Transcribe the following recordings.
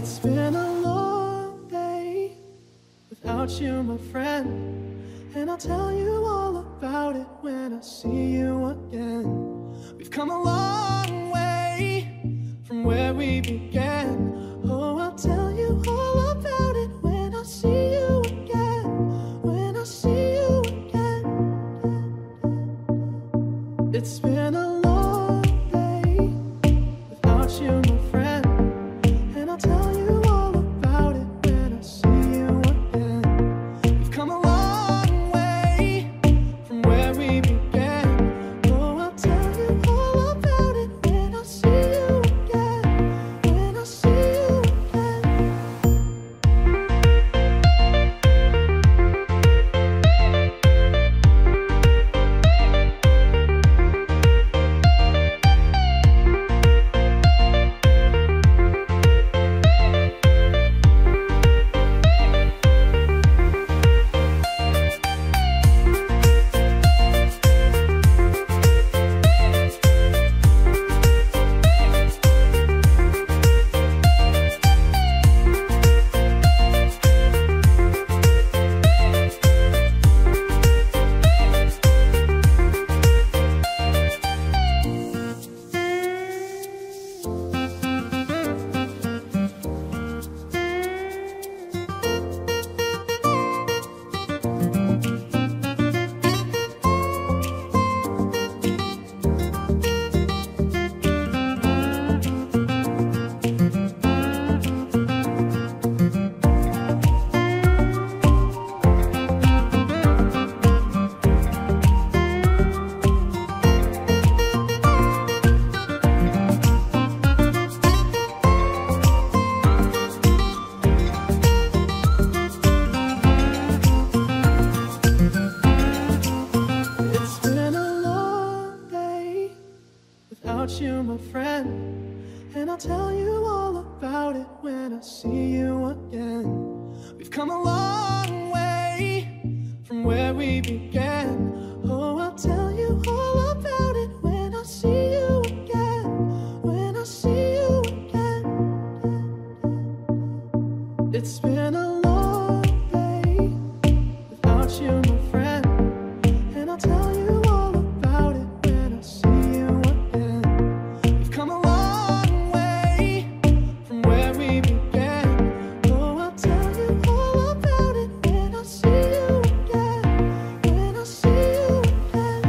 It's been a long day without you, my friend, and I'll tell you all about it when I see you again. We've come a long way from where we began. Oh, I'll tell you all about it when I see you again. When I see you again. It's been a long day without you, my friend, and I'll tell you all about it when I see you again. We've come a long way from where we began. Oh, I'll tell you all about it when I see you again. When I see you again. It's been a long day without you, my friend, and I'll tell you all about it when I see you again. We've come a long way from where we began. Oh, I'll tell you all about it when I see you again. When I see you again. It's been a long day without you, my friend, and I'll tell you all about it when I see you again. We've come a long way from where we began. Oh, I'll tell you all about it when I see you again. When I see you again.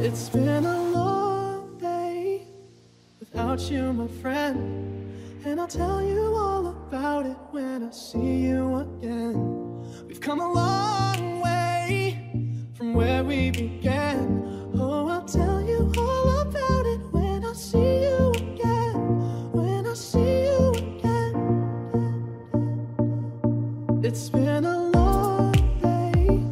It's been a long day without you, my friend, and I'll tell you all about it when I see you again. We've come a long way from where we began. Oh, I'll tell you all about it when I see you again. When I see you again. It's been a long day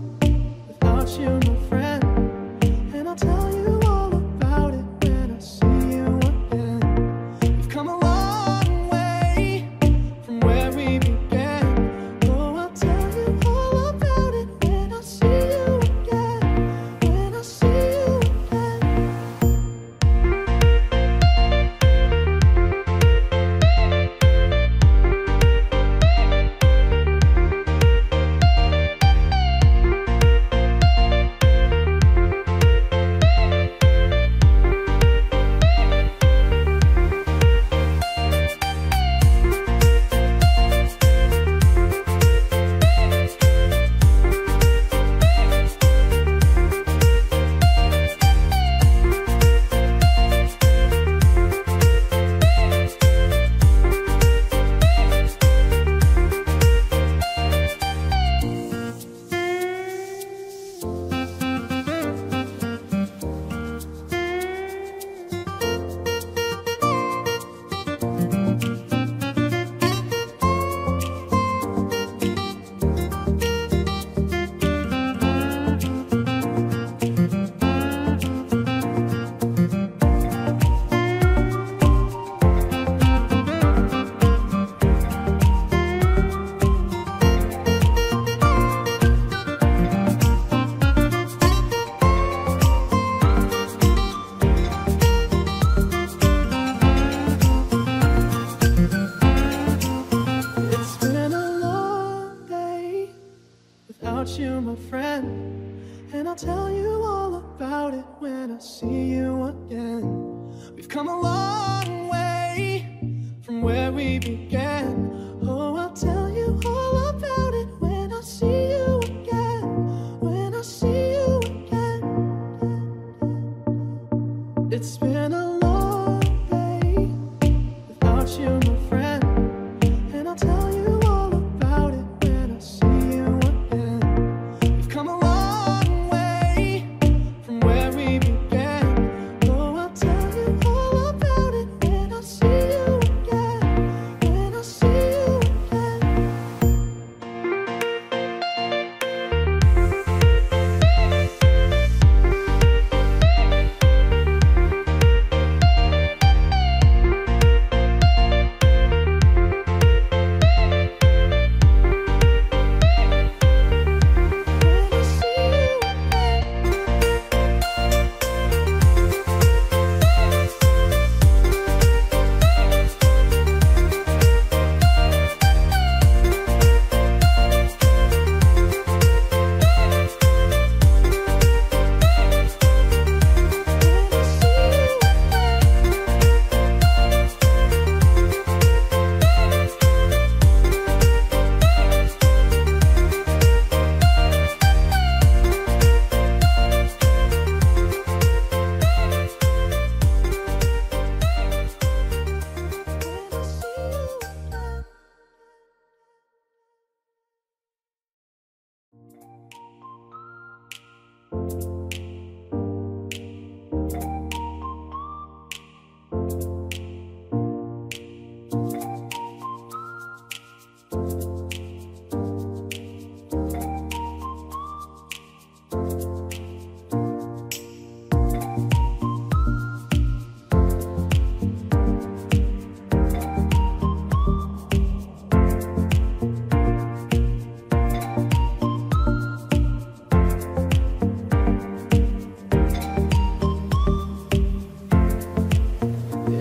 I'll tell you all about it when I see you again. We've come a long way from where we began. Oh, I'll tell you all about it when I see you again. When I see you again. It's been a long day without you, my friend, and I'll tell you all about it when I see you again. We've come a long way from where we began. Oh, I'll tell you all about it when I see you again. When I see you again.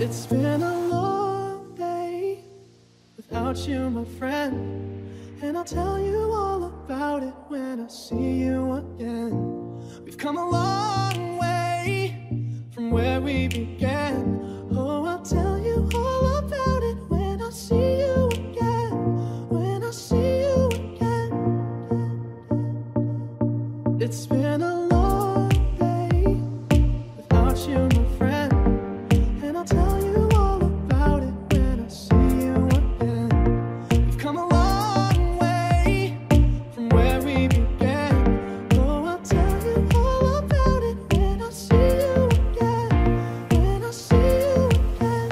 It's been a long day without you, my friend, and I'll tell you all about it when I see you again. We've come a long way from where we began. Oh, I'll tell you all about it when I see you again. When I see you again. It's been a long day without you, my friend, and I'll tell you all about it when I see you again. We've come a long way from where we began. Oh, I'll tell you all about it when I see you again. When I see you again.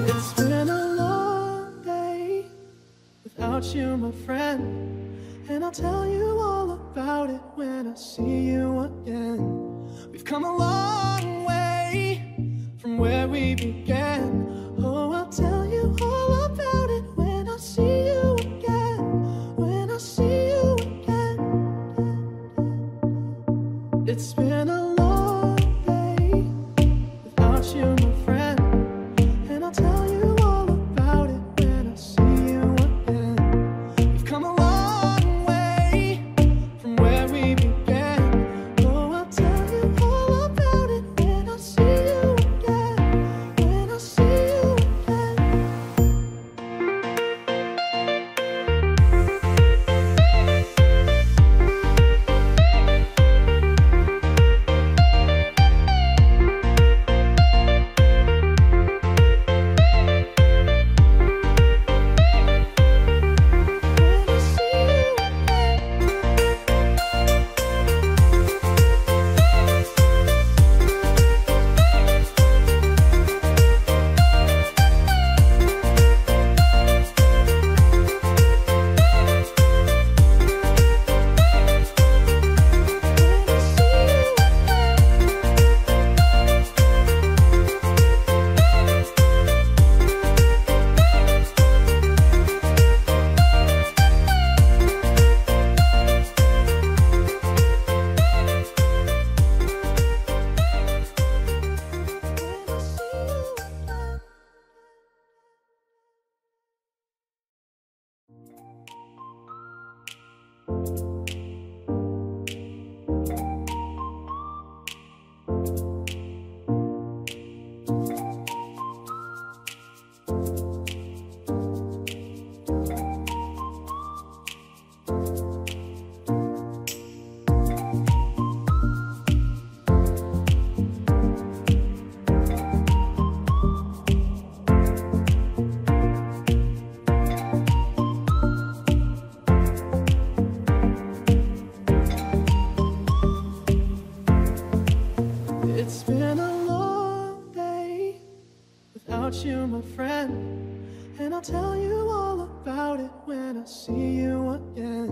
It's been a long day without you, my friend, and I'll tell you all about it when I see you again. We've come a long way from where we began. Oh, I'll tell you all about it when I see you again. When I see you again. It's been a long day without you, my friend, and I'll tell you all about it when I see you about it when I see you again.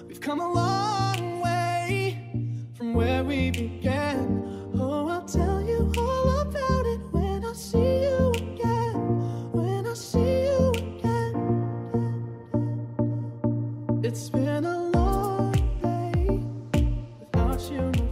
We've come a long way from where we began. Oh, I'll tell you all about it when I see you again. When I see you again. It's been a long day without you.